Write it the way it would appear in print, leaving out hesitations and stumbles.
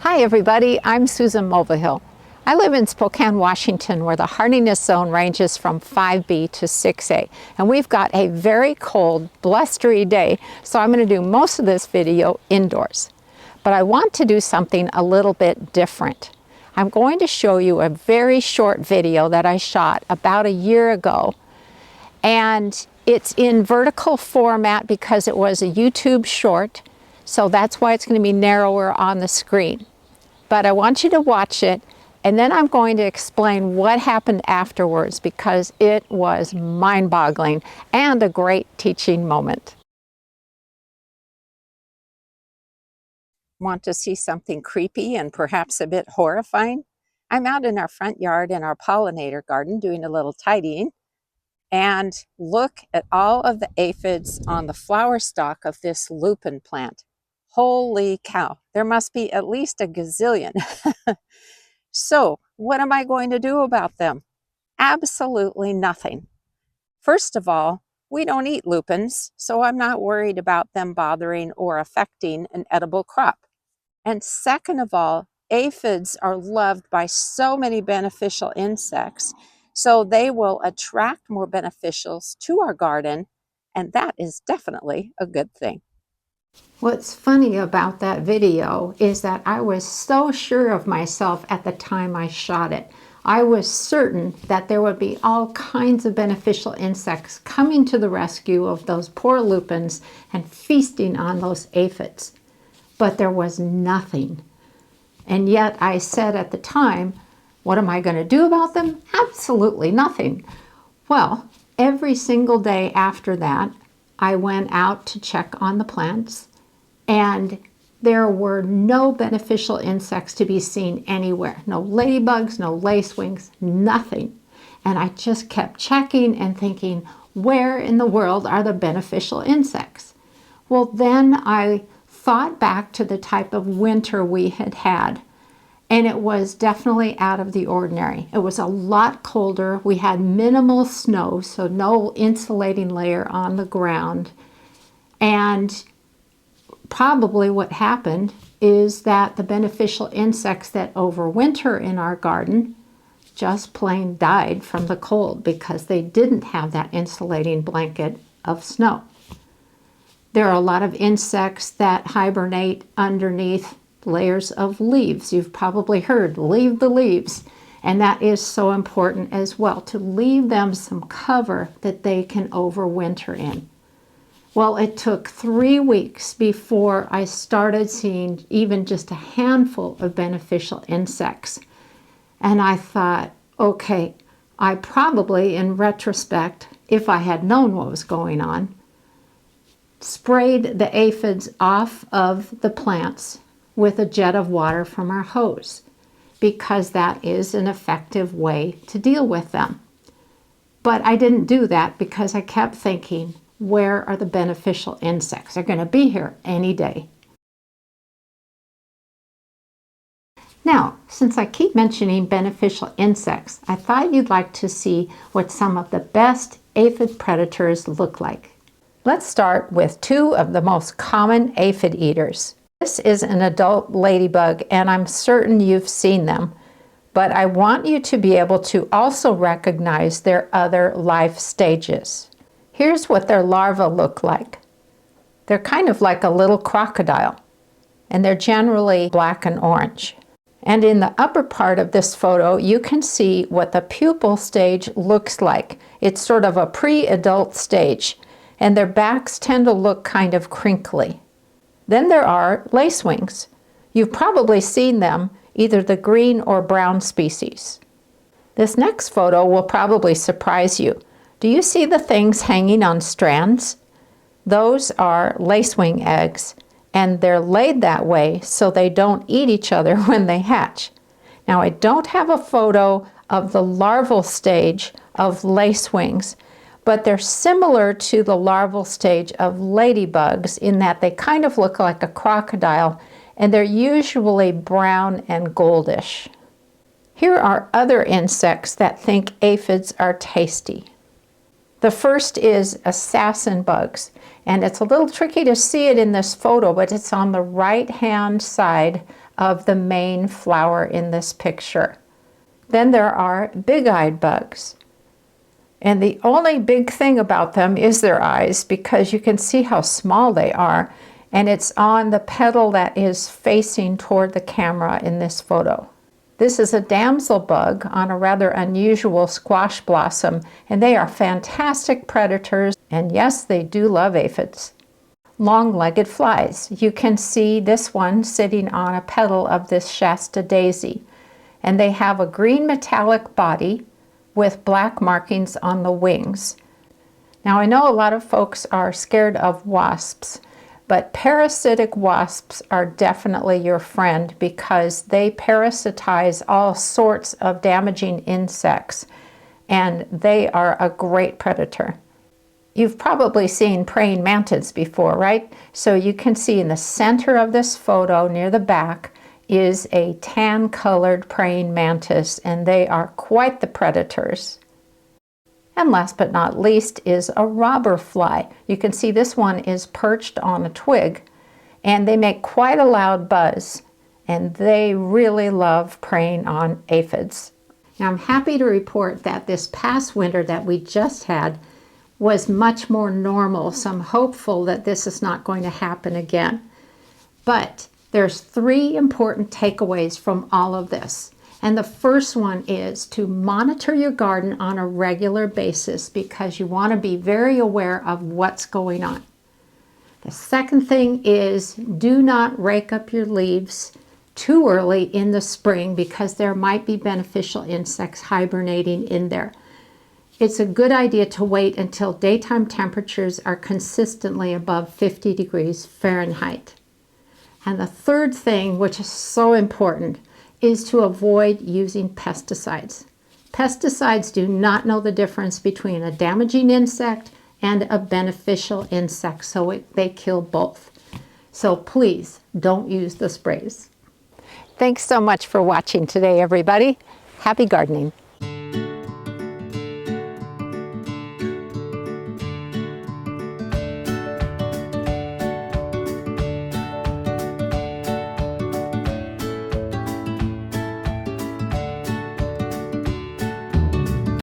Hi everybody, I'm Susan Mulvihill. I live in Spokane, Washington, where the hardiness zone ranges from 5B to 6A. And we've got a very cold, blustery day, so I'm going to do most of this video indoors. But I want to do something a little bit different. I'm going to show you a very short video that I shot about a year ago. And it's in vertical format because it was a YouTube short, so that's why it's going to be narrower on the screen. But I want you to watch it, and then I'm going to explain what happened afterwards because it was mind-boggling and a great teaching moment. Want to see something creepy and perhaps a bit horrifying? I'm out in our front yard in our pollinator garden doing a little tidying, and look at all of the aphids on the flower stalk of this lupin plant. Holy cow, there must be at least a gazillion. So, what am I going to do about them? Absolutely nothing. First of all, we don't eat lupins, so I'm not worried about them bothering or affecting an edible crop. And second of all, aphids are loved by so many beneficial insects, so they will attract more beneficials to our garden, and that is definitely a good thing. What's funny about that video is that I was so sure of myself at the time I shot it. I was certain that there would be all kinds of beneficial insects coming to the rescue of those poor lupins and feasting on those aphids. But there was nothing. And yet I said at the time, what am I going to do about them? Absolutely nothing. Well, every single day after that, I went out to check on the plants, and there were no beneficial insects to be seen anywhere. No ladybugs, no lacewings, nothing. And I just kept checking and thinking, where in the world are the beneficial insects? Well, then I thought back to the type of winter we had had, and it was definitely out of the ordinary. It was a lot colder. We had minimal snow, so no insulating layer on the ground. And probably what happened is that the beneficial insects that overwinter in our garden just plain died from the cold because they didn't have that insulating blanket of snow. There are a lot of insects that hibernate underneath layers of leaves. You've probably heard, leave the leaves. And that is so important as well, to leave them some cover that they can overwinter in. Well, it took 3 weeks before I started seeing even just a handful of beneficial insects. And I thought, okay, I probably, in retrospect, if I had known what was going on, sprayed the aphids off of the plants with a jet of water from our hose, because that is an effective way to deal with them. But I didn't do that because I kept thinking, where are the beneficial insects? They're going to be here any day. Now, since I keep mentioning beneficial insects, I thought you'd like to see what some of the best aphid predators look like. Let's start with two of the most common aphid eaters. This is an adult ladybug, and I'm certain you've seen them, but I want you to be able to also recognize their other life stages. Here's what their larvae look like. They're kind of like a little crocodile, and they're generally black and orange. And in the upper part of this photo, you can see what the pupal stage looks like. It's sort of a pre-adult stage, and their backs tend to look kind of crinkly. Then there are lacewings. You've probably seen them, either the green or brown species. This next photo will probably surprise you. Do you see the things hanging on strands? Those are lacewing eggs, and they're laid that way so they don't eat each other when they hatch. Now, I don't have a photo of the larval stage of lacewings, but they're similar to the larval stage of ladybugs in that they kind of look like a crocodile, and they're usually brown and goldish. Here are other insects that think aphids are tasty. The first is assassin bugs, and it's a little tricky to see it in this photo, but it's on the right-hand side of the main flower in this picture. Then there are big-eyed bugs. And the only big thing about them is their eyes, because you can see how small they are, and it's on the petal that is facing toward the camera in this photo. This is a damsel bug on a rather unusual squash blossom, and they are fantastic predators, and yes, they do love aphids. Long-legged flies. You can see this one sitting on a petal of this Shasta daisy, and they have a green metallic body with black markings on the wings. Now, I know a lot of folks are scared of wasps, but parasitic wasps are definitely your friend because they parasitize all sorts of damaging insects, and they are a great predator. You've probably seen praying mantids before, right? So you can see in the center of this photo near the back is a tan-colored praying mantis, and they are quite the predators. And last but not least is a robber fly. You can see this one is perched on a twig, and they make quite a loud buzz, and they really love preying on aphids. Now, I'm happy to report that this past winter that we just had was much more normal, so I'm hopeful that this is not going to happen again. But there's 3 important takeaways from all of this. And the first one is to monitor your garden on a regular basis because you want to be very aware of what's going on. The second thing is do not rake up your leaves too early in the spring because there might be beneficial insects hibernating in there. It's a good idea to wait until daytime temperatures are consistently above 50 degrees Fahrenheit. And the third thing, which is so important, is to avoid using pesticides. Pesticides do not know the difference between a damaging insect and a beneficial insect, so they kill both. So please don't use the sprays. Thanks so much for watching today, everybody. Happy gardening.